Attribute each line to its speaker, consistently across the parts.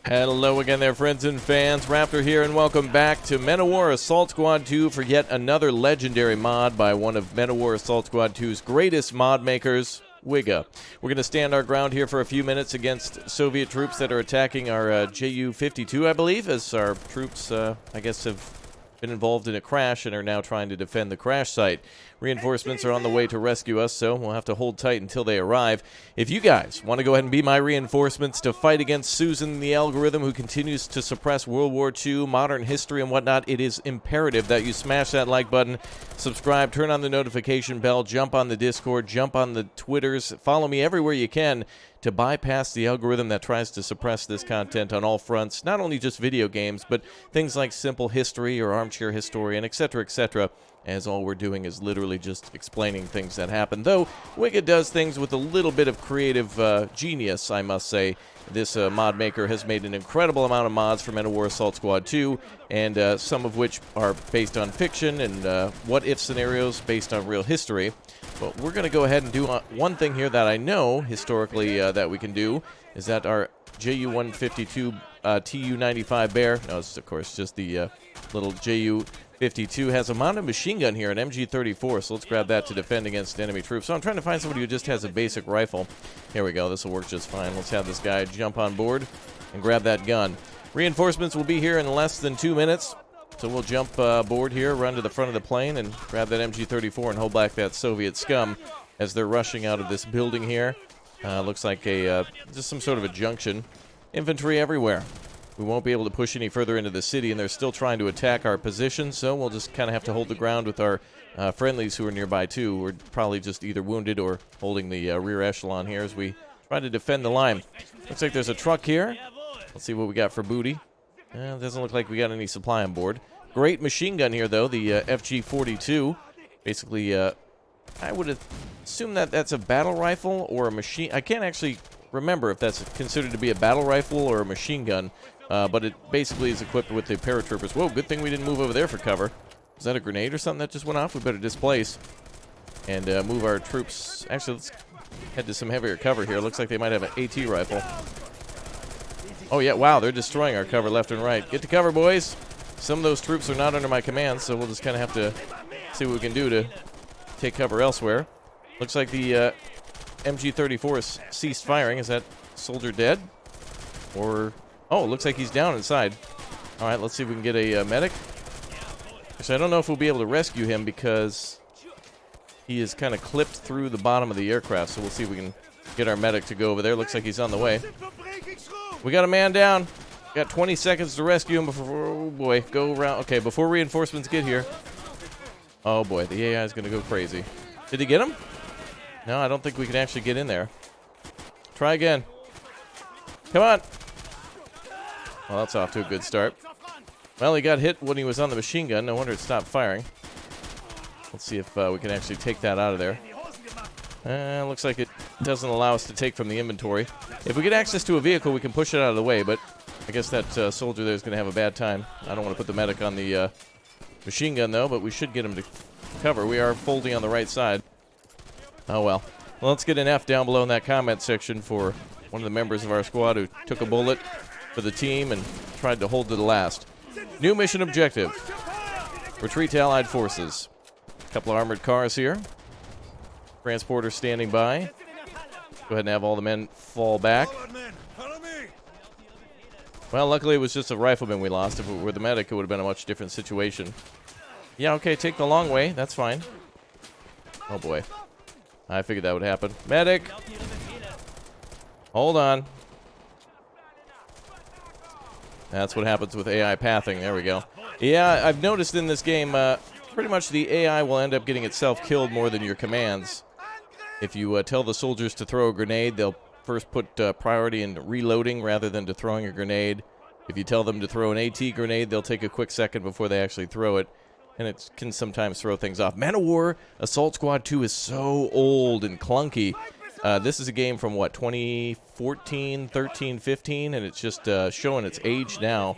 Speaker 1: Hello again there, friends and fans. Raptor here, and welcome back to Men of War Assault Squad 2 for yet another legendary mod by one of Men of War Assault Squad 2's greatest mod makers, Wiga. We're going to stand our ground here for a few minutes against Soviet troops that are attacking our Ju-52, I believe, as our troops, I guess, have been involved in a crash and are now trying to defend the crash site. Reinforcements are on the way to rescue us, so we'll have to hold tight until they arrive. If you guys want to go ahead and be my reinforcements to fight against Susan the algorithm, who continues to suppress World War II, modern history, and whatnot, it is imperative that you smash that like button, subscribe, turn on the notification bell, jump on the Discord, jump on the Twitters, follow me everywhere you can to bypass the algorithm that tries to suppress this content on all fronts, not only just video games, but things like Simple History or Armchair Historian, etc., as all we're doing is literally just explaining things that happen. Though Wiga does things with a little bit of creative genius, I must say. This mod maker has made an incredible amount of mods for Men of War Assault Squad 2, and some of which are based on fiction and what-if scenarios based on real history. But we're going to go ahead and do one thing here that I know historically that we can do, is that our Ju-152 Tu-95 Bear, no, it's of course just the little Ju-52, has a mounted machine gun here, an MG-34, so let's grab that to defend against enemy troops. So I'm trying to find somebody who just has a basic rifle. Here we go, this will work just fine. Let's have this guy jump on board and grab that gun. Reinforcements will be here in less than 2 minutes. So we'll jump aboard here, run to the front of the plane, and grab that MG-34 and hold back that Soviet scum as they're rushing out of this building here. Looks like just some sort of a junction. Infantry everywhere. We won't be able to push any further into the city, and they're still trying to attack our position, so we'll just kind of have to hold the ground with our friendlies who are nearby, too. We're probably just either wounded or holding the rear echelon here as we try to defend the line. Looks like there's a truck here. Let's see what we got for booty. It doesn't look like we got any supply on board. Great machine gun here, though, the FG-42. Basically, I would assume that that's a battle rifle or a machine. I can't actually remember if that's considered to be a battle rifle or a machine gun, but it basically is equipped with the paratroopers. Whoa, good thing we didn't move over there for cover. Is that a grenade or something that just went off? We better displace and move our troops. Actually, let's head to some heavier cover here. Looks like they might have an AT rifle. Oh, yeah, wow, they're destroying our cover left and right. Get to cover, boys. Some of those troops are not under my command, so we'll just kind of have to see what we can do to take cover elsewhere. Looks like the MG-34 has ceased firing. Is that soldier dead? Or... oh, it looks like he's down inside. All right, let's see if we can get a medic. Actually, I don't know if we'll be able to rescue him because he is kind of clipped through the bottom of the aircraft, so we'll see if we can get our medic to go over there. Looks like he's on the way. We got a man down. Got 20 seconds to rescue him before... oh, boy. Go around. Okay, before reinforcements get here. Oh, boy. The AI is going to go crazy. Did he get him? No, I don't think we can actually get in there. Try again. Come on. Well, that's off to a good start. Well, he got hit when he was on the machine gun. No wonder it stopped firing. Let's see if we can actually take that out of there. Looks like it doesn't allow us to take from the inventory. If we get access to a vehicle, we can push it out of the way, but I guess that soldier there is going to have a bad time. I don't want to put the medic on the machine gun, though, but we should get him to cover. We are folding on the right side. Oh, well. Well, let's get an F down below in that comment section for one of the members of our squad who took a bullet for the team and tried to hold to the last. New mission objective. Retreat to Allied forces. A couple of armored cars here. Transporter standing by. Go ahead and have all the men fall back. Well, luckily it was just a rifleman we lost. If it were the medic, it would have been a much different situation. Yeah, okay, take the long way. That's fine. Oh, boy. I figured that would happen. Medic! Hold on. That's what happens with AI pathing. There we go. Yeah, I've noticed in this game, pretty much the AI will end up getting itself killed more than your commands. If you tell the soldiers to throw a grenade, they'll first put priority in reloading rather than to throwing a grenade. If you tell them to throw an AT grenade, they'll take a quick second before they actually throw it. And it can sometimes throw things off. Man of War Assault Squad 2 is so old and clunky. This is a game from, what, 2014, 13, 15? And it's just showing its age now.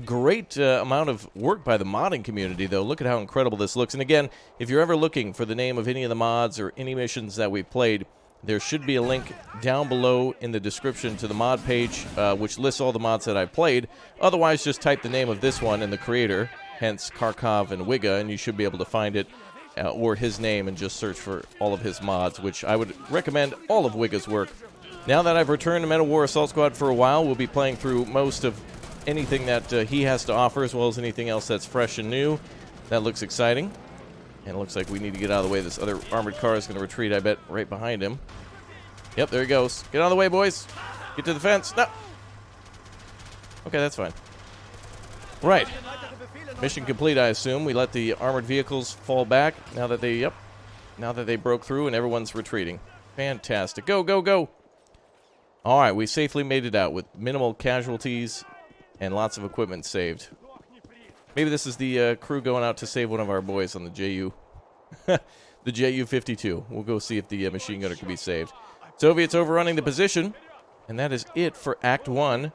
Speaker 1: Great amount of work by the modding community, though. Look at how incredible this looks. And again, if you're ever looking for the name of any of the mods or any missions that we've played, There should be a link down below in the description to the mod page, which lists all the mods that I've played. Otherwise, just type the name of this one and the creator, hence Kharkov and Wiga, and you should be able to find it, or his name, and just search for all of his mods, which I would recommend all of Wiga's work. Now that I've returned to Men-at-War Assault Squad for a while, we'll be playing through most of anything that he has to offer, as well as anything else that's fresh and new. That looks exciting. And it looks like we need to get out of the way. This other armored car is going to retreat, I bet, right behind him. Yep, there he goes. Get out of the way, boys. Get to the fence. No. Okay, that's fine. Right. Mission complete, I assume. We let the armored vehicles fall back now that they broke through and everyone's retreating. Fantastic. Go, go, go. All right, we safely made it out with minimal casualties and lots of equipment saved. Maybe this is the crew going out to save one of our boys on the JU. The JU-52. We'll go see if the machine gunner can be saved. Soviets overrunning the position. And that is it for Act 1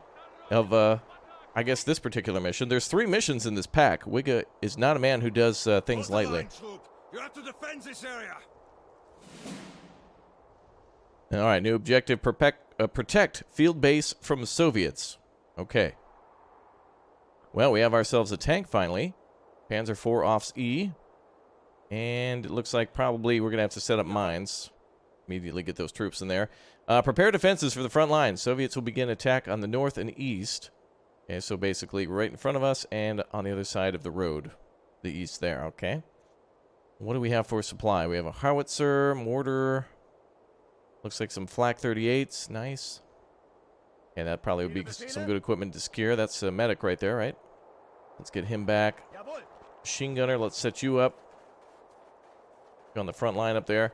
Speaker 1: of, I guess, this particular mission. There's 3 missions in this pack. Wiga is not a man who does things lightly.
Speaker 2: You have to defend this area.
Speaker 1: All right, new objective, protect field base from Soviets. Okay. Well, we have ourselves a tank finally. Panzer IV Offs E. And it looks like probably we're going to have to set up mines. Immediately get those troops in there. Prepare defenses for the front line. Soviets will begin attack on the north and east. Okay, so basically right in front of us and on the other side of the road. The east there, okay. What do we have for supply? We have a howitzer, mortar. Looks like some flak 38s. Nice. And that probably would be some good equipment to secure. That's a medic right there, right? Let's get him back. Machine gunner, let's set you up. On the front line up there.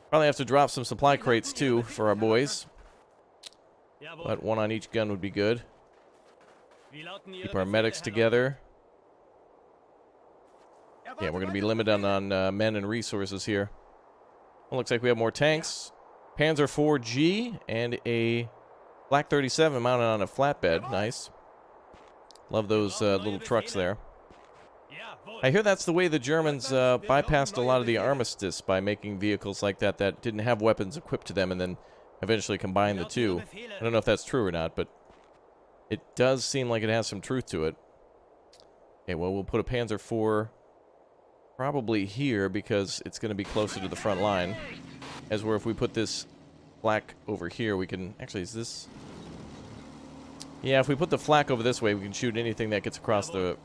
Speaker 1: Probably have to drop some supply crates, too, for our boys. But one on each gun would be good. Keep our medics together. Yeah, we're going to be limited on men and resources here. Well, looks like we have more tanks. Panzer IV G and a Flak 37 mounted on a flatbed. Nice. Love those little trucks there. I hear that's the way the Germans bypassed a lot of the armistice by making vehicles like that that didn't have weapons equipped to them and then eventually combined the two. I don't know if that's true or not, but it does seem like it has some truth to it. Okay, well, we'll put a Panzer IV probably here because it's going to be closer to the front line. As where if we put this flak over here, we can... Actually, is this... Yeah, if we put the flak over this way, we can shoot anything that gets across the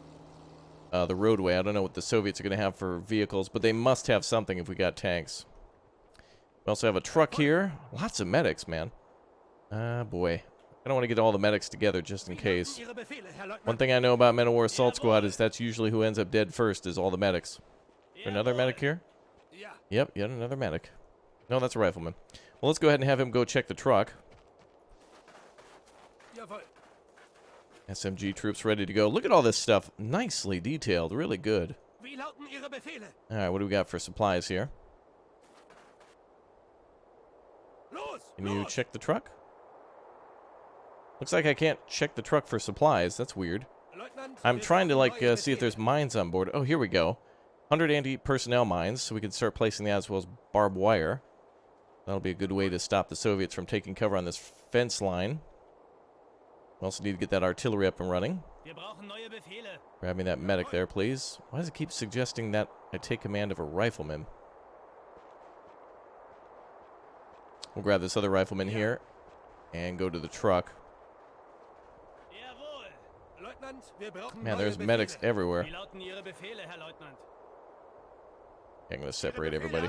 Speaker 1: roadway. I don't know what the Soviets are going to have for vehicles, but they must have something if we got tanks. We also have a truck here. Lots of medics, man. Boy. I don't want to get all the medics together just in case. One thing I know about Men-at-War Assault Squad is that's usually who ends up dead first is all the medics. Another medic here? Yep, yet another medic. No, that's a rifleman. Well, let's go ahead and have him go check the truck. SMG troops ready to go. Look at all this stuff. Nicely detailed. Really good. Alright, what do we got for supplies here? Can you check the truck? Looks like I can't check the truck for supplies. That's weird. I'm trying to, like, see if there's mines on board. Oh, here we go. 100 anti-personnel mines, so we can start placing that as well as barbed wire. That'll be a good way to stop the Soviets from taking cover on this fence line. We also need to get that artillery up and running. Grab me that medic there, please. Why does it keep suggesting that I take command of a rifleman? We'll grab this other rifleman here and go to the truck. Man, there's medics everywhere. I'm going to separate everybody.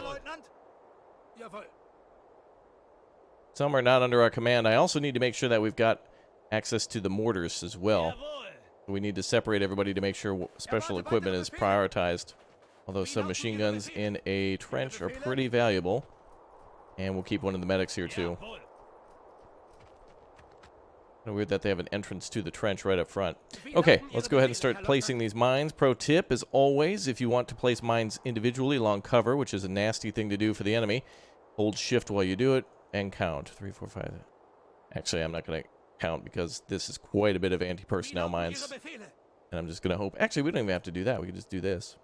Speaker 1: Some are not under our command. I also need to make sure that we've got access to the mortars as well. We need to separate everybody to make sure special equipment is prioritized. Although some machine guns in a trench are pretty valuable. And we'll keep one of the medics here too. Kind of weird that they have an entrance to the trench right up front. Okay, let's go ahead and start placing these mines. Pro tip, as always, if you want to place mines individually along cover, which is a nasty thing to do for the enemy, hold shift while you do it and count. 3, 4, 5. Actually, I'm not going to count because this is quite a bit of anti-personnel mines. And I'm just going to hope... Actually, we don't even have to do that. We can just do this.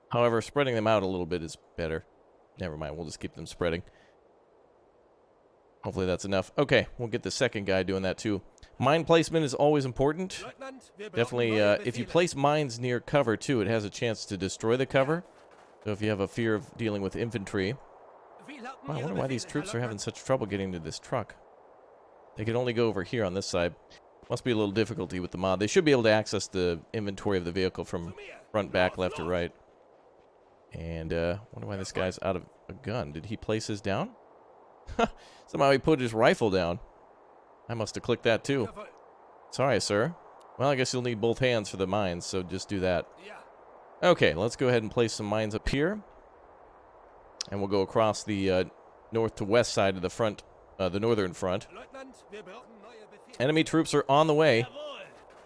Speaker 1: However, spreading them out a little bit is better. Never mind, we'll just keep them spreading. Hopefully that's enough. Okay, we'll get the second guy doing that too. Mine placement is always important. Definitely, if you place mines near cover too, it has a chance to destroy the cover. So if you have a fear of dealing with infantry. Wow, I wonder why these troops are having such trouble getting to this truck. They can only go over here on this side. Must be a little difficulty with the mod. They should be able to access the inventory of the vehicle from front, back, left, or right. And, wonder why this guy's out of a gun. Did he place his down? Somehow he put his rifle down. I must have clicked that too. Sorry, sir. Well, I guess you'll need both hands for the mines, so just do that. Okay, let's go ahead and place some mines up here. And we'll go across the north to west side of the front, the northern front. Enemy troops are on the way.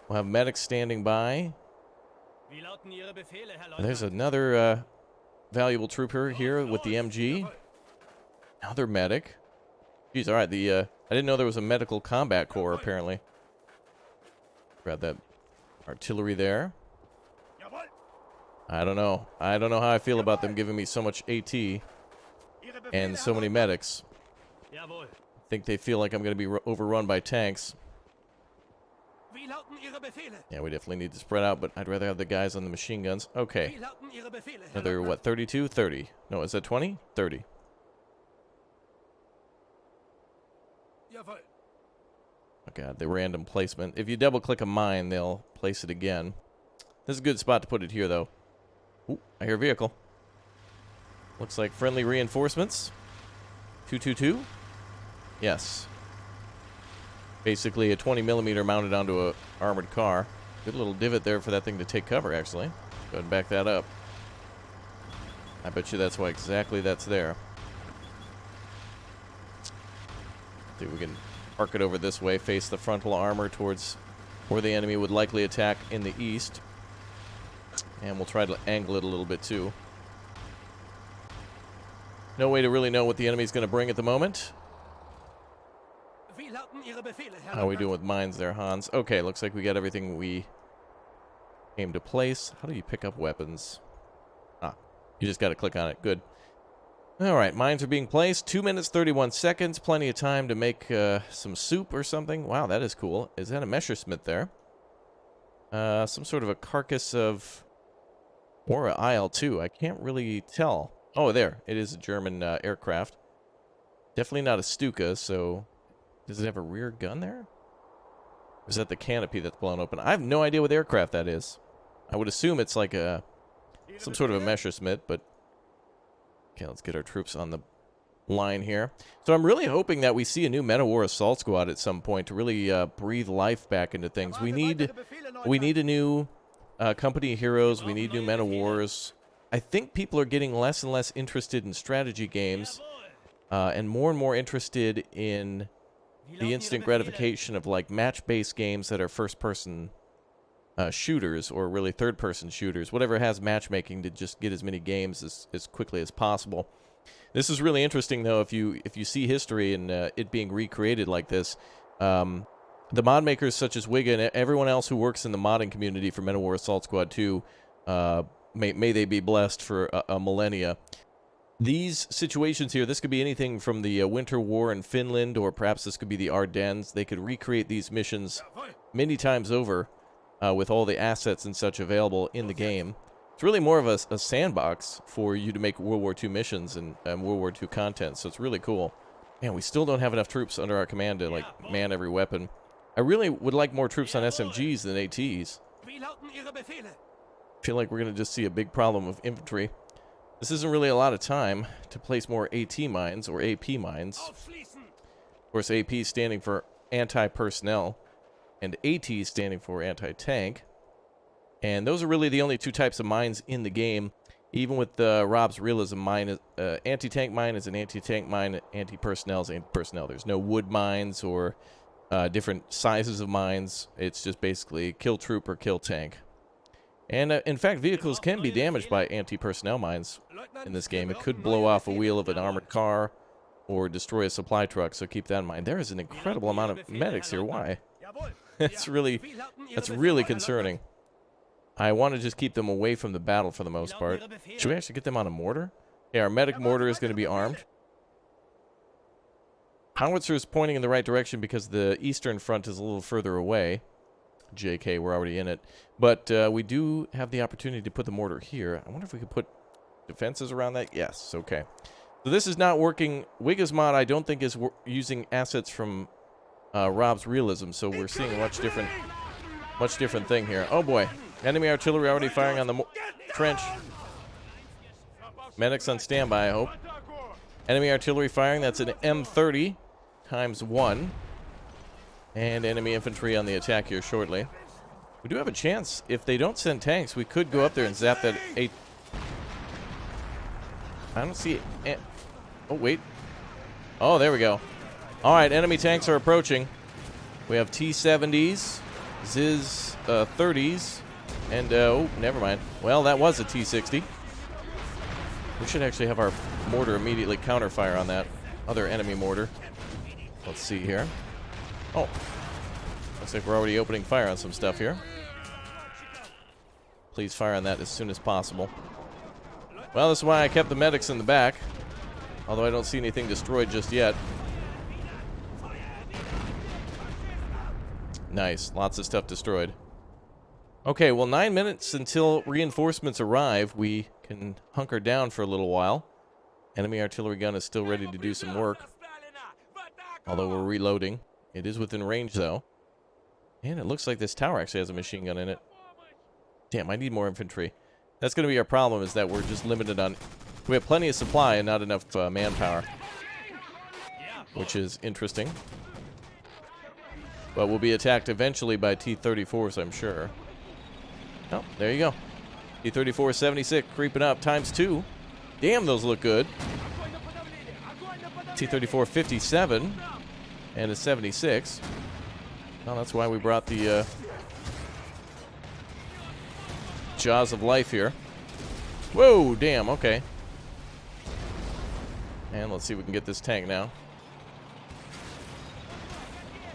Speaker 1: We'll have medics standing by. There's another valuable trooper here with the MG. Another medic. Jeez, alright, I didn't know there was a medical combat corps, apparently. Grab that artillery there. I don't know. I don't know how I feel about them giving me so much AT and so many medics. I think they feel like I'm going to be overrun by tanks. Yeah, we definitely need to spread out, but I'd rather have the guys on the machine guns. Okay. Another, what, 32? 30. No, is that 20? 30. Oh god, the random placement. If you double click a mine, they'll place it again. This is a good spot to put it here, though. Ooh, I hear a vehicle. Looks like friendly reinforcements. 222? Yes. Basically a 20mm mounted onto a armored car. Good little divot there for that thing to take cover, actually. Go ahead and back that up. I bet you that's why exactly that's there. See if we can park it over this way, face the frontal armor towards where the enemy would likely attack in the east. And we'll try to angle it a little bit too. No way to really know what the enemy's going to bring at the moment. How are we doing with mines there, Hans? Okay, looks like we got everything we came to place. How do you pick up weapons? Ah, you just got to click on it. Good. Alright, mines are being placed. 2 minutes, 31 seconds. Plenty of time to make some soup or something. Wow, that is cool. Is that a Messerschmitt there? Some sort of a carcass of... or a IL-2. I can't really tell. Oh, there. It is a German aircraft. Definitely not a Stuka, so... Does it have a rear gun there? Or is that the canopy that's blown open? I have no idea what aircraft that is. I would assume it's like a... some sort of a Messerschmitt, but... Okay, let's get our troops on the line here. So I'm really hoping that we see a new Manowar assault squad at some point to really breathe life back into things. We need a new company of heroes. We need new Men of Wars. I think people are getting less and less interested in strategy games and more interested in the instant gratification of like match-based games that are first-person shooters or really third-person shooters, whatever has matchmaking to just get as many games as quickly as possible. This is really interesting, though, if you see history and it being recreated like this. The mod makers such as Wiga and everyone else who works in the modding community for Manowar Assault Squad 2, may they be blessed for a millennia. These situations here, this could be anything from the Winter War in Finland, or perhaps this could be the Ardennes. They could recreate these missions many times over with all the assets and such available in the game. It's really more of a sandbox for you to make World War II missions and World War II content, so it's really cool. Man, we still don't have enough troops under our command to, like, man every weapon. I really would like more troops on SMGs than ATs. I feel like we're going to just see a big problem with infantry. This isn't really a lot of time to place more AT mines, or AP mines. Of course, AP standing for anti-personnel, and AT standing for anti-tank. And those are really the only two types of mines in the game. Even with Rob's realism, mine, anti-tank mine is an anti-tank mine, anti-personnel is anti-personnel. There's no wood mines or different sizes of mines. It's just basically kill troop or kill tank. And in fact, vehicles can be damaged by anti-personnel mines in this game. It could blow off a wheel of an armored car or destroy a supply truck, so keep that in mind. There is an incredible amount of medics here. Why? That's really concerning. I want to just keep them away from the battle for the most part. Should we actually get them on a mortar? Yeah, our medic mortar is going to be armed. Howitzer is pointing in the right direction because the eastern front is a little further away. JK, we're already in it. But we do have the opportunity to put the mortar here. I wonder if we could put defenses around that. Yes, okay. So this is not working. Wiga's mod, I don't think, is using assets from Rob's realism, so we're seeing a much different thing here. Oh boy, enemy artillery already firing on the trench. Medics on standby, I hope. Enemy artillery firing, that's an M30 times 1. And enemy infantry on the attack here shortly. We do have a chance. If they don't send tanks, we could go up there and zap that 8. I don't see it. Oh, wait. Oh, there we go. All right, enemy tanks are approaching. We have T-70s, Ziz 30s, and, oh, never mind. Well, that was a T-60. We should actually have our mortar immediately counterfire on that other enemy mortar. Let's see here. Oh, looks like we're already opening fire on some stuff here. Please fire on that as soon as possible. Well, this is why I kept the medics in the back, although I don't see anything destroyed just yet. Nice, lots of stuff destroyed. Okay, well, 9 minutes until reinforcements arrive. We can hunker down for a little while. Enemy artillery gun is still ready to do some work, although we're reloading. It is within range, though. And it looks like this tower actually has a machine gun in it. Damn, I need more infantry. That's going to be our problem, is that we're just limited on... We have plenty of supply and not enough manpower, which is interesting. But we'll be attacked eventually by T-34s, I'm sure. Oh, there you go. T-34 76 creeping up times 2. Damn, those look good. T-34 57 and a 76. Well, that's why we brought the jaws of life here. Whoa, damn, okay. And let's see if we can get this tank now.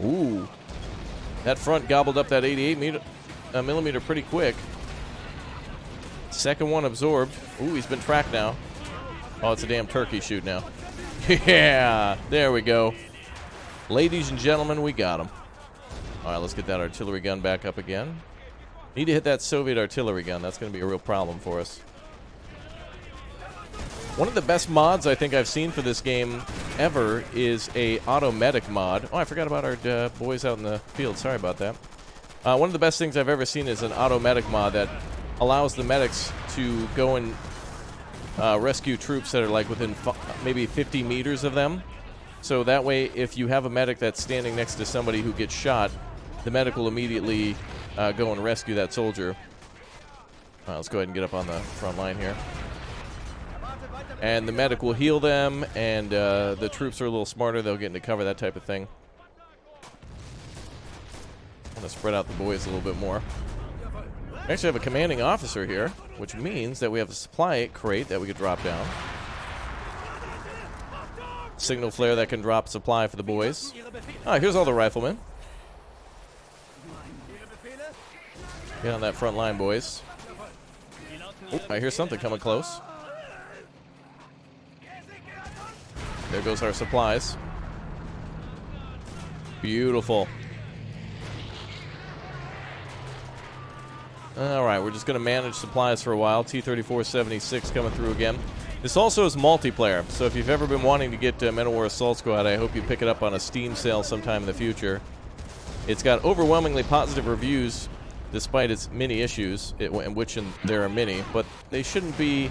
Speaker 1: Ooh. That front gobbled up that 88 millimeter pretty quick. Second one absorbed. Ooh, he's been tracked now. Oh, it's a damn turkey shoot now. Yeah, there we go. Ladies and gentlemen, we got him. All right, let's get that artillery gun back up again. Need to hit that Soviet artillery gun. That's going to be a real problem for us. One of the best mods I think I've seen for this game ever is a auto medic mod. Oh, I forgot about our boys out in the field. Sorry about that. One of the best things I've ever seen is an auto medic mod that allows the medics to go and rescue troops that are like within maybe 50 meters of them. So that way, if you have a medic that's standing next to somebody who gets shot, the medic will immediately go and rescue that soldier. Let's go ahead and get up on the front line here. And the medic will heal them, and the troops are a little smarter. They'll get into cover, that type of thing. I'm going to spread out the boys a little bit more. We actually have a commanding officer here, which means that we have a supply crate that we could drop down. Signal flare that can drop supply for the boys. Ah, here's all the riflemen. Get on that front line, boys. Oh, I hear something coming close. There goes our supplies. Beautiful. Alright, we're just going to manage supplies for a while. T-34 76 coming through again. This also is multiplayer, so if you've ever been wanting to get Men of War Assault Squad, I hope you pick it up on a Steam sale sometime in the future. It's got overwhelmingly positive reviews, despite its many issues, which there are many, but they shouldn't be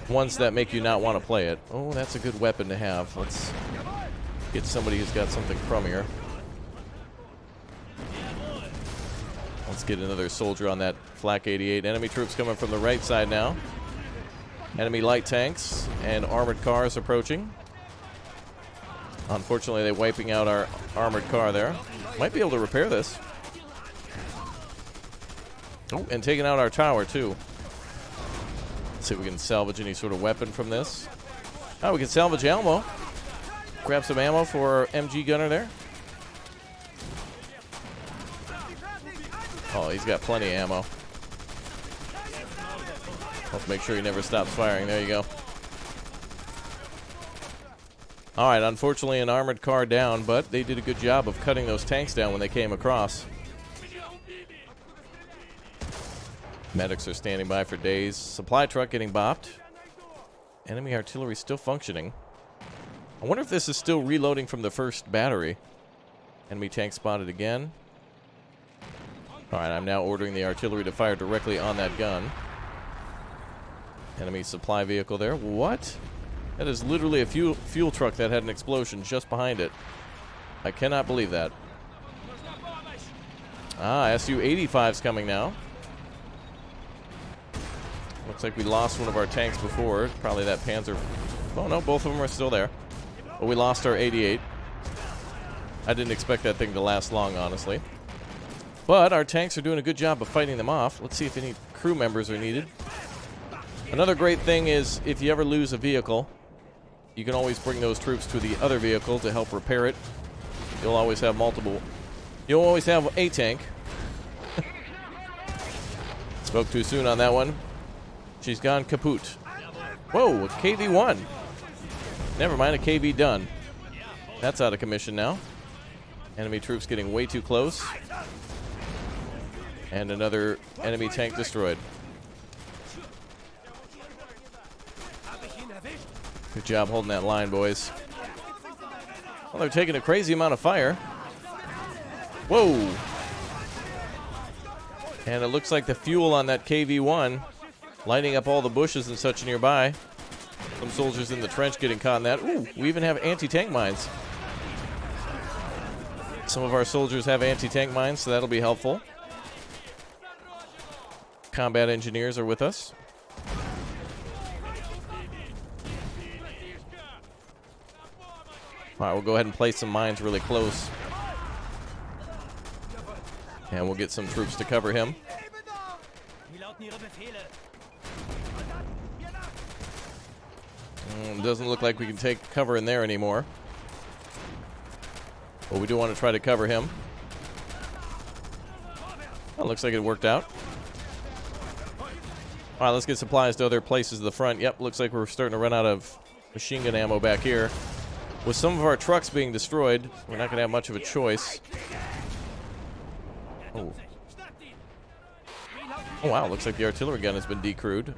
Speaker 1: ones that make you not want to play it. Oh, that's a good weapon to have. Let's get somebody who's got something crummier. Let's get another soldier on that Flak 88. Enemy troops coming from the right side now. Enemy light tanks and armored cars approaching. Unfortunately, they're wiping out our armored car there. Might be able to repair this. Oh, and taking out our tower, too. Let's see if we can salvage any sort of weapon from this. Oh, we can salvage ammo. Grab some ammo for our MG gunner there. Oh, he's got plenty of ammo. Let's make sure he never stops firing. There you go. All right, unfortunately an armored car down, but they did a good job of cutting those tanks down when they came across. Medics are standing by for days. Supply truck getting bopped. Enemy artillery still functioning. I wonder if this is still reloading from the first battery. Enemy tank spotted again. All right, I'm now ordering the artillery to fire directly on that gun. Enemy supply vehicle there. What? That is literally a fuel truck that had an explosion just behind it. I cannot believe that. Ah, Su-85's coming now. Looks like we lost one of our tanks before. Probably that Panzer. Oh no, both of them are still there. But we lost our 88. I didn't expect that thing to last long, honestly. But our tanks are doing a good job of fighting them off. Let's see if any crew members are needed. Another great thing is if you ever lose a vehicle, you can always bring those troops to the other vehicle to help repair it. You'll always have multiple. You'll always have a tank. Spoke too soon on that one. She's gone kaput. Whoa, a KV-1. Never mind, a KV done. That's out of commission now. Enemy troops getting way too close. And another enemy tank destroyed. Good job holding that line, boys. Well, they're taking a crazy amount of fire. Whoa! And it looks like the fuel on that KV-1 lighting up all the bushes and such nearby. Some soldiers in the trench getting caught in that. Ooh, we even have anti-tank mines. Some of our soldiers have anti-tank mines, so that'll be helpful. Combat engineers are with us. All right, we'll go ahead and place some mines really close. And we'll get some troops to cover him. Doesn't look like we can take cover in there anymore. But we do want to try to cover him. Well, looks like it worked out. All right, let's get supplies to other places of the front. Yep, looks like we're starting to run out of machine gun ammo back here. With some of our trucks being destroyed, we're not going to have much of a choice. Oh. Oh, wow, looks like the artillery gun has been decrewed.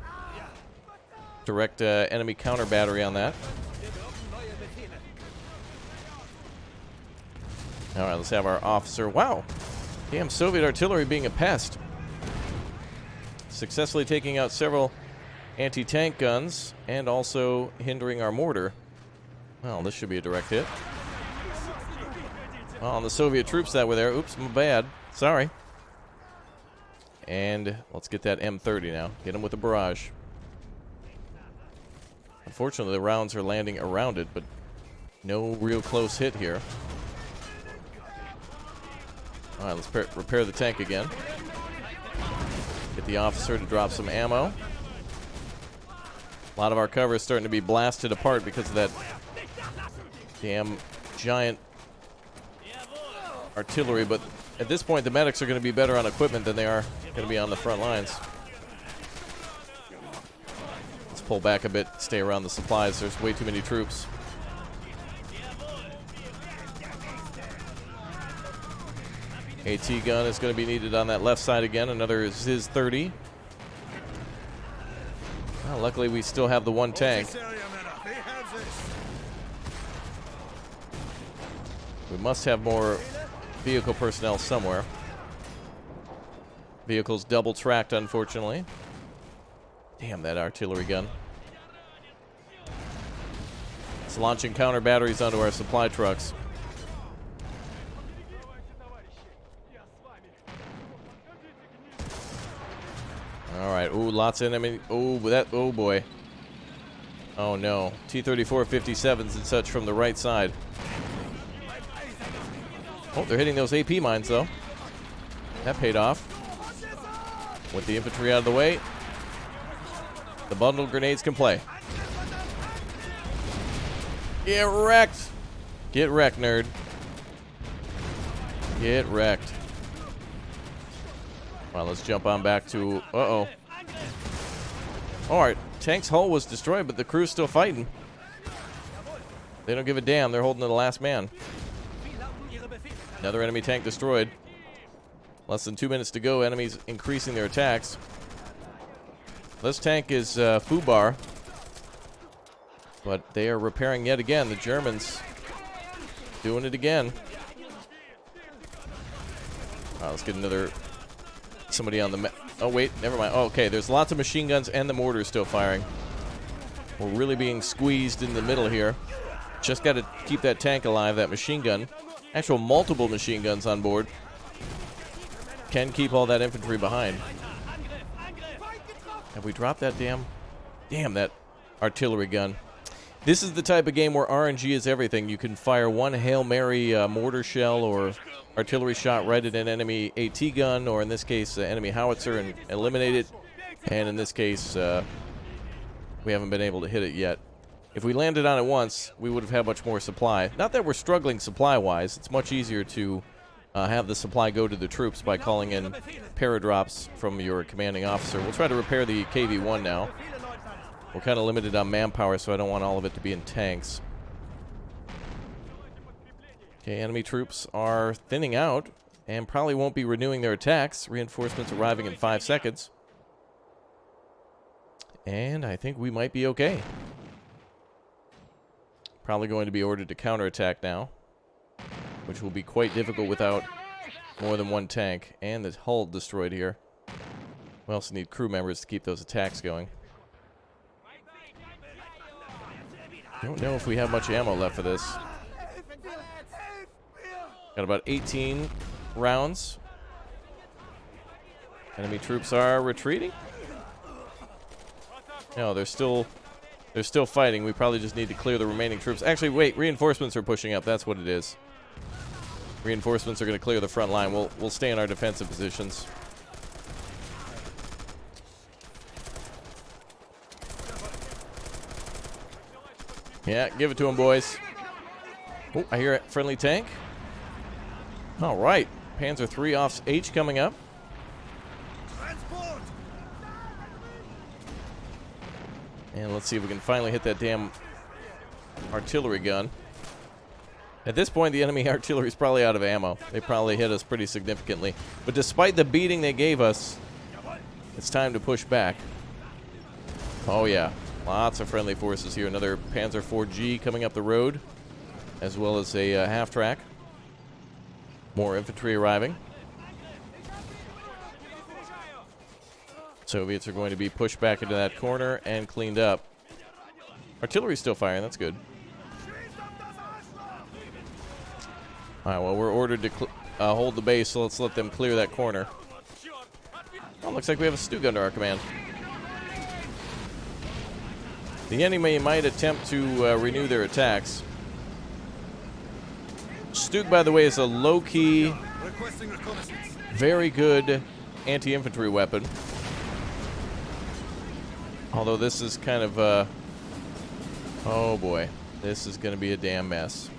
Speaker 1: Direct enemy counter battery on that. All right, let's have our officer. Wow. Damn, Soviet artillery being a pest. Successfully taking out several anti-tank guns and also hindering our mortar. Well, this should be a direct hit. Well, on the Soviet troops that were there. Oops, my bad. Sorry. And let's get that M30 now. Get him with a barrage. Unfortunately, the rounds are landing around it, but no real close hit here. All right, let's repair the tank again. Get the officer to drop some ammo. A lot of our cover is starting to be blasted apart because of that damn giant artillery, but at this point the medics are going to be better on equipment than they are going to be on the front lines. Let's pull back a bit, stay around the supplies. There's way too many troops. AT gun is going to be needed on that left side again. Another Ziz 30. Well, luckily we still have the one tank. We must have more vehicle personnel somewhere. Vehicles double tracked, unfortunately. Damn, that artillery gun. It's launching counter batteries onto our supply trucks. All right. Ooh, lots of enemy. Ooh, that. Oh boy. Oh no. T-34 57s and such from the right side. Oh, they're hitting those AP mines though. That paid off. With the infantry out of the way, the bundled grenades can play. Get wrecked. Get wrecked, nerd. Get wrecked. Well, let's jump on back to... Uh-oh. All right. Tank's hull was destroyed, but the crew's still fighting. They don't give a damn. They're holding to the last man. Another enemy tank destroyed. Less than 2 minutes to go. Enemies increasing their attacks. This tank is Fubar. But they are repairing yet again. The Germans doing it again. Let's get another... somebody on the... oh, wait. Never mind. Oh, okay. There's lots of machine guns and the mortars still firing. We're really being squeezed in the middle here. Just got to keep that tank alive, that machine gun. Actual multiple machine guns on board. Can keep all that infantry behind. Have we dropped that damn that artillery gun? This is the type of game where RNG is everything. You can fire one Hail Mary mortar shell or artillery shot right at an enemy AT gun, or in this case, enemy howitzer, and eliminate it. And in this case, we haven't been able to hit it yet. If we landed on it once, we would have had much more supply. Not that we're struggling supply-wise. It's much easier to have the supply go to the troops by calling in paradrops from your commanding officer. We'll try to repair the KV-1 now. We're kind of limited on manpower, so I don't want all of it to be in tanks. Okay, enemy troops are thinning out and probably won't be renewing their attacks. Reinforcements arriving in 5 seconds. And I think we might be okay. Probably going to be ordered to counterattack now, which will be quite difficult without more than one tank. And the hull destroyed here. We also need crew members to keep those attacks going. I don't know if we have much ammo left for this. Got about 18 rounds. Enemy troops are retreating. No, they're still fighting. We probably just need to clear the remaining troops. Actually, wait, reinforcements are pushing up. That's what it is. Reinforcements are going to clear the front line. We'll stay in our defensive positions. Yeah, give it to them, boys. Oh, I hear a friendly tank. All right. Panzer III off H coming up. And let's see if we can finally hit that damn artillery gun. At this point, the enemy artillery is probably out of ammo. They probably hit us pretty significantly. But despite the beating they gave us, it's time to push back. Oh, yeah. Lots of friendly forces here. Another Panzer IV-G coming up the road, as well as a half-track. More infantry arriving. Soviets are going to be pushed back into that corner and cleaned up. Artillery's still firing. That's good. All right, well, we're ordered to hold the base, so let's let them clear that corner. Oh, looks like we have a Stu gun to our command. The enemy might attempt to renew their attacks. Stug, by the way, is a low-key, very good anti-infantry weapon. Although this is kind of, oh boy, this is going to be a damn mess.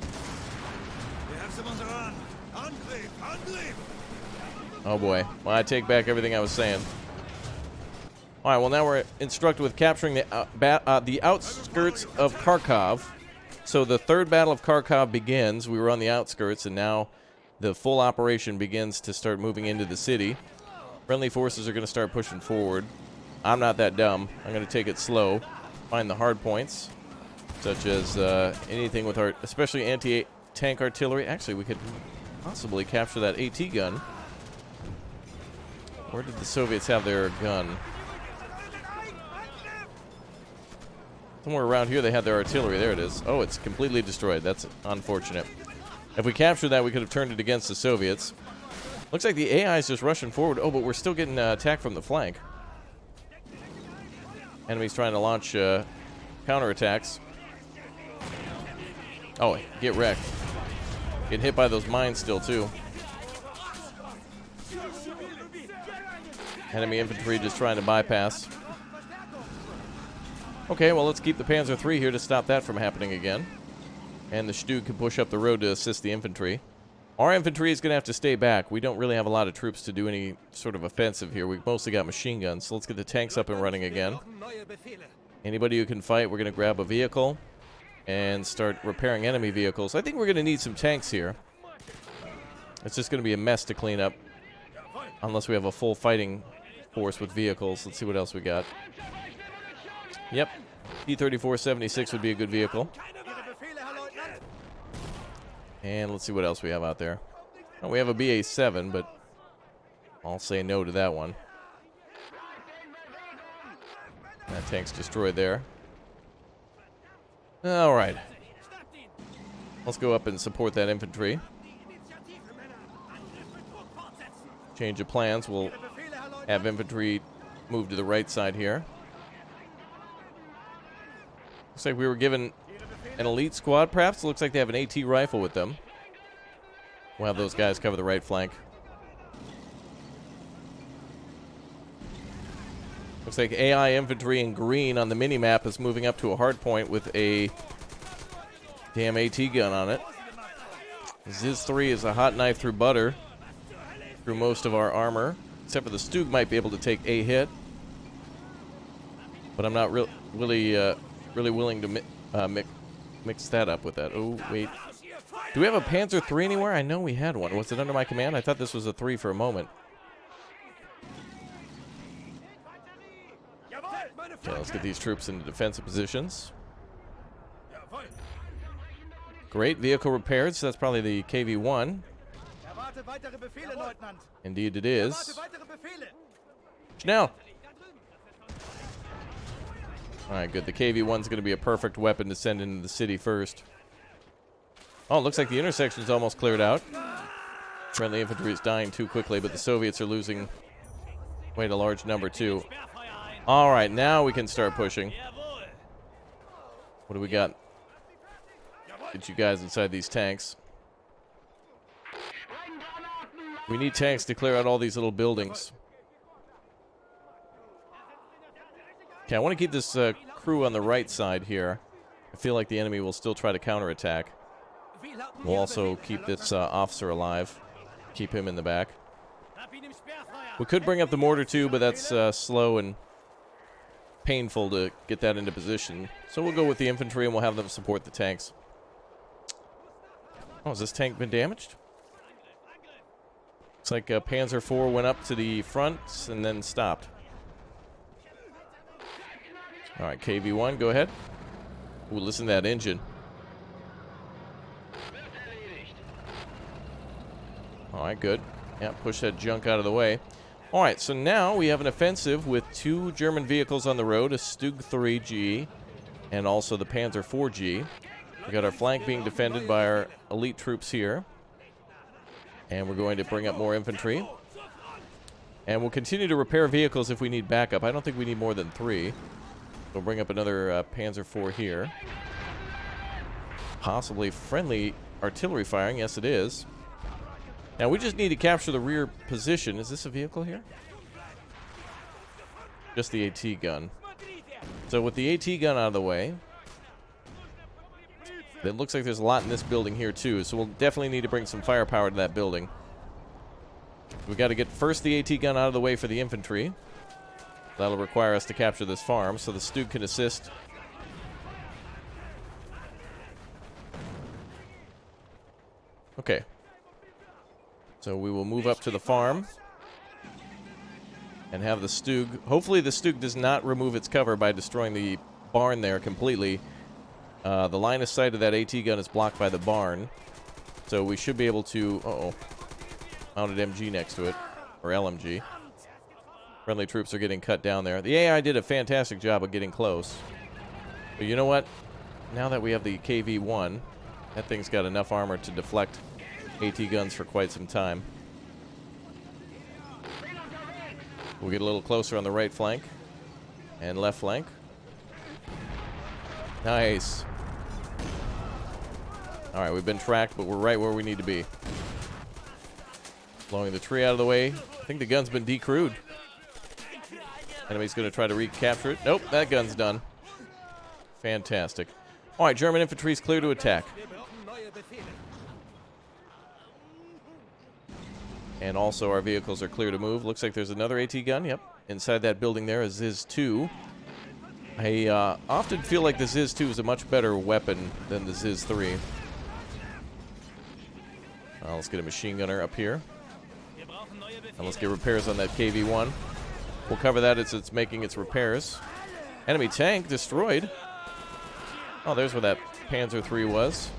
Speaker 1: Oh boy, well, I take back everything I was saying. All right, well, now we're instructed with capturing the outskirts of Kharkov. So the third battle of Kharkov begins. We were on the outskirts, and now the full operation begins to start moving into the city. Friendly forces are going to start pushing forward. I'm not that dumb. I'm going to take it slow. Find the hard points, such as anything with our, especially anti-tank artillery. Actually, we could possibly capture that AT gun. Where did the Soviets have their gun? Somewhere around here they had their artillery. There it is. Oh, it's completely destroyed. That's unfortunate. If we captured that, we could have turned it against the Soviets. Looks like the AI is just rushing forward. Oh, but we're still getting attacked from the flank. Enemy's trying to launch counterattacks. Oh, get wrecked. Getting hit by those mines still, too. Enemy infantry just trying to bypass. Okay, well, let's keep the Panzer III here to stop that from happening again. And the Stug can push up the road to assist the infantry. Our infantry is going to have to stay back. We don't really have a lot of troops to do any sort of offensive here. We've mostly got machine guns, so let's get the tanks up and running again. Anybody who can fight, we're going to grab a vehicle. and start repairing enemy vehicles. I think we're going to need some tanks here. It's just going to be a mess to clean up unless we have a full fighting force with vehicles. Let's see what else we got. Yep, T-3476 would be a good vehicle. And let's see what else we have out there. Oh, we have a BA-7, but I'll say no to that one. That tank's destroyed there. Alright. Let's go up and support that infantry. Change of plans. We'll have infantry move to the right side here. Looks like we were given an elite squad, perhaps. Looks like they have an AT rifle with them. We'll have those guys cover the right flank. Looks like AI infantry in green on the mini-map is moving up to a hard point with a damn AT gun on it. Ziz 3 is a hot knife through butter through most of our armor, except for the Stug might be able to take a hit. But I'm not really willing to mix that up with that. Oh, wait. Do we have a Panzer 3 anywhere? I know we had one. Was it under my command? I thought this was a 3 for a moment. Okay, let's get these troops into defensive positions. Great. Vehicle repaired, so that's probably the KV-1. Indeed it is. Now. Alright, good. The KV-1's going to be a perfect weapon to send into the city first. Oh, it looks like the intersection's almost cleared out. Friendly infantry is dying too quickly, but the Soviets are losing quite a large number too. Alright, now we can start pushing. What do we got? Get you guys inside these tanks. We need tanks to clear out all these little buildings. Okay, I want to keep this crew on the right side here. I feel like the enemy will still try to counterattack. We'll also keep this officer alive. Keep him in the back. We could bring up the mortar too, but that's slow and painful to get that into position. So we'll go with the infantry and we'll have them support the tanks. Oh, has this tank been damaged? Looks like Panzer IV went up to the front and then stopped. Alright, KV-1, go ahead. Ooh, listen to that engine. Alright, good. Yeah, push that junk out of the way. Alright, so now we have an offensive with 2 German vehicles on the road, a Stug 3G and also the Panzer 4G. We got our flank being defended by our elite troops here. And we're going to bring up more infantry. And we'll continue to repair vehicles if we need backup. I don't think we need more than 3. We'll bring up another Panzer IV here. Possibly friendly artillery firing. Yes, it is. Now, we just need to capture the rear position. Is this a vehicle here? Just the AT gun. So with the AT gun out of the way, it looks like there's a lot in this building here, too. So we'll definitely need to bring some firepower to that building. We've got to get first the AT gun out of the way for the infantry. That'll require us to capture this farm, so the Stug can assist. Okay. So we will move up to the farm and have the Stug. Hopefully the Stug does not remove its cover by destroying the barn there completely. The line of sight of that AT gun is blocked by the barn. So we should be able to... Uh-oh. Mounted MG next to it. Or LMG. Friendly troops are getting cut down there. The AI did a fantastic job of getting close. But you know what? Now that we have the KV-1, that thing's got enough armor to deflect AT guns for quite some time. We'll get a little closer on the right flank and left flank. Nice. Alright, we've been tracked, but we're right where we need to be. Blowing the tree out of the way. I think the gun's been decrewed. Enemy's going to try to recapture it. Nope, that gun's done. Fantastic. Alright, German infantry's clear to attack. And also our vehicles are clear to move. Looks like there's another AT gun. Yep. Inside that building there is Ziz 2. I often feel like the Ziz-2 is a much better weapon than the Ziz-3. Let's get a machine gunner up here. And let's get repairs on that KV-1. We'll cover that as it's making its repairs. Enemy tank destroyed. Oh, there's where that Panzer III was.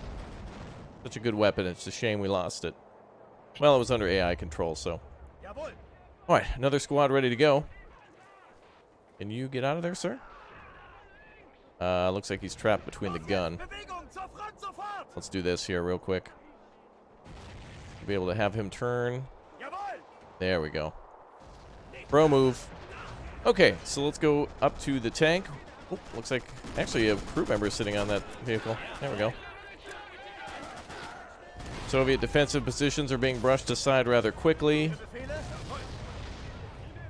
Speaker 1: Such a good weapon. It's a shame we lost it. Well, it was under AI control, so. Alright, another squad ready to go. Can you get out of there, sir? Looks like he's trapped between the gun. Let's do this here real quick. Be able to have him turn. There we go. Pro move. Okay, so let's go up to the tank. Oh, looks like actually a crew member sitting on that vehicle. There we go. Soviet defensive positions are being brushed aside rather quickly.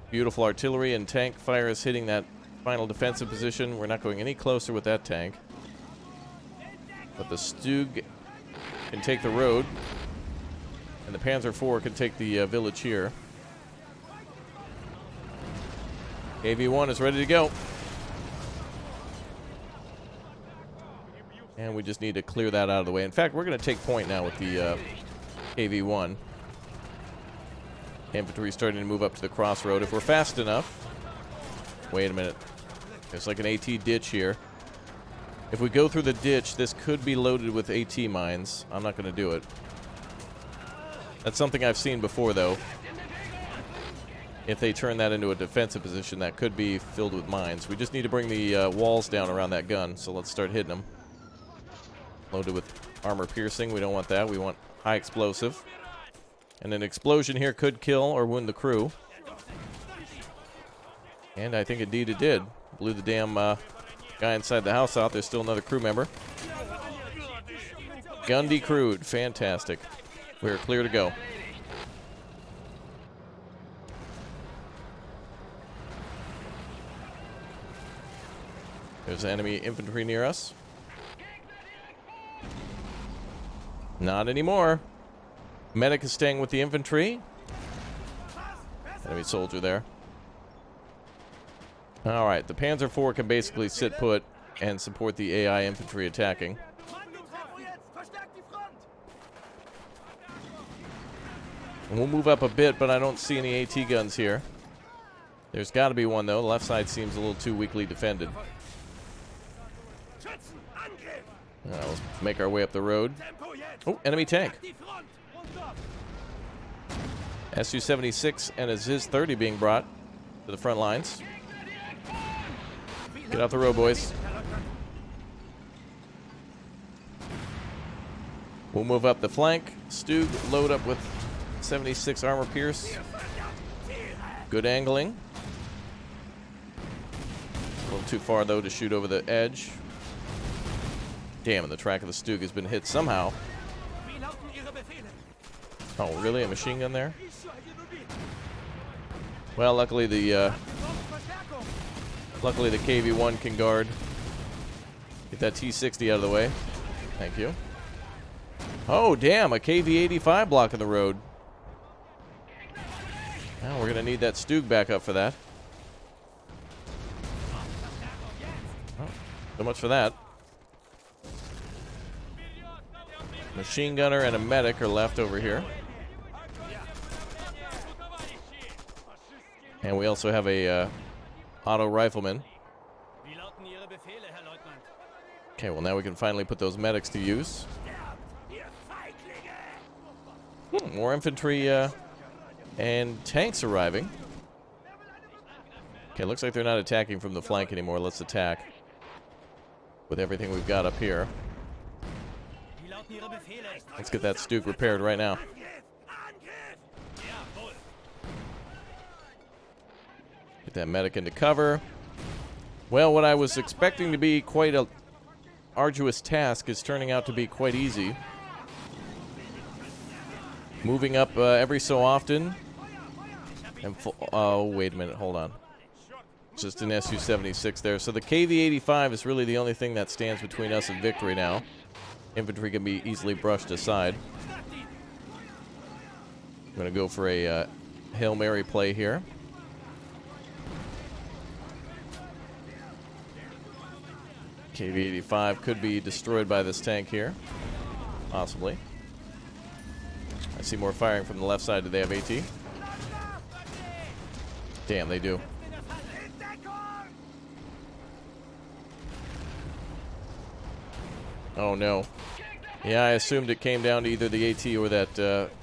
Speaker 1: Beautiful artillery and tank fire is hitting that final defensive position. We're not going any closer with that tank. But the Stug can take the road. And the Panzer IV can take the village here. KV-1 is ready to go. And we just need to clear that out of the way. In fact, we're going to take point now with the KV-1. Infantry starting to move up to the crossroad. If we're fast enough... Wait a minute. There's like an AT ditch here. If we go through the ditch, this could be loaded with AT mines. I'm not going to do it. That's something I've seen before, though. If they turn that into a defensive position, that could be filled with mines. We just need to bring the walls down around that gun, so let's start hitting them. Loaded with armor piercing. We don't want that. We want high explosive. And an explosion here could kill or wound the crew. And I think indeed it did. Blew the damn guy inside the house out. There's still another crew member. Gun decrewed. Fantastic. We're clear to go. There's enemy infantry near us. Not anymore. Medic is staying with the infantry. Enemy soldier there. Alright, the Panzer IV can basically sit put and support the AI infantry attacking. And we'll move up a bit, but I don't see any AT guns here. There's got to be one, though. The left side seems a little too weakly defended. Let's make our way up the road. Oh, enemy tank. Su-76 and a Ziz-30 being brought to the front lines. Get out the road, boys. We'll move up the flank. Stug, load up with 76 armor pierce. Good angling. A little too far, though, to shoot over the edge. Damn, and the track of the Stug has been hit somehow. Oh, really? A machine gun there? Well, luckily the KV-1 can guard. Get that T-60 out of the way. Thank you. Oh, damn, a KV-85 blocking the road. Now we're going to need that Stug back up for that. Oh, so much for that. Machine gunner and a medic are left over here. And we also have a auto rifleman. Okay, well now we can finally put those medics to use. More infantry and tanks arriving. Okay, looks like they're not attacking from the flank anymore. Let's attack with everything we've got up here. Let's get that Stug repaired right now. Get that medic into cover. Well, what I was expecting to be quite a arduous task is turning out to be quite easy. Moving up every so often. And oh, wait a minute, hold on. Just an Su-76 there. So the KV-85 is really the only thing that stands between us and victory now. Infantry can be easily brushed aside. I'm going to go for a Hail Mary play here. KV-85 could be destroyed by this tank here. Possibly. I see more firing from the left side. Do they have AT? Damn, they do. Oh no. Yeah, I assumed it came down to either the AT or that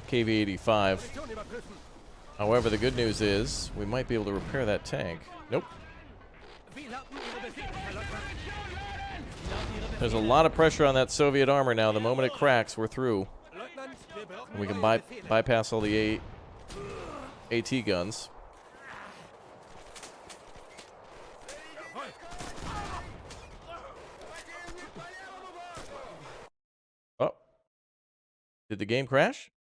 Speaker 1: KV-85. However, the good news is we might be able to repair that tank. Nope. There's a lot of pressure on that Soviet armor now. The moment it cracks, we're through. And we can bypass all the AT guns. Oh. Did the game crash?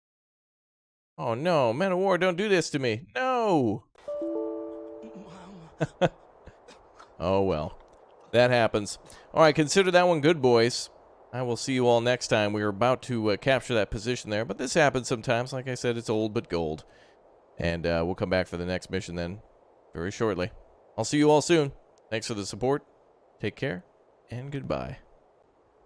Speaker 1: Oh no, Men of War, don't do this to me. No! Oh well. That happens. Alright, consider that one good, boys. I will see you all next time. We were about to capture that position there, but this happens sometimes. Like I said, it's old but gold. And we'll come back for the next mission then very shortly. I'll see you all soon. Thanks for the support. Take care, and goodbye.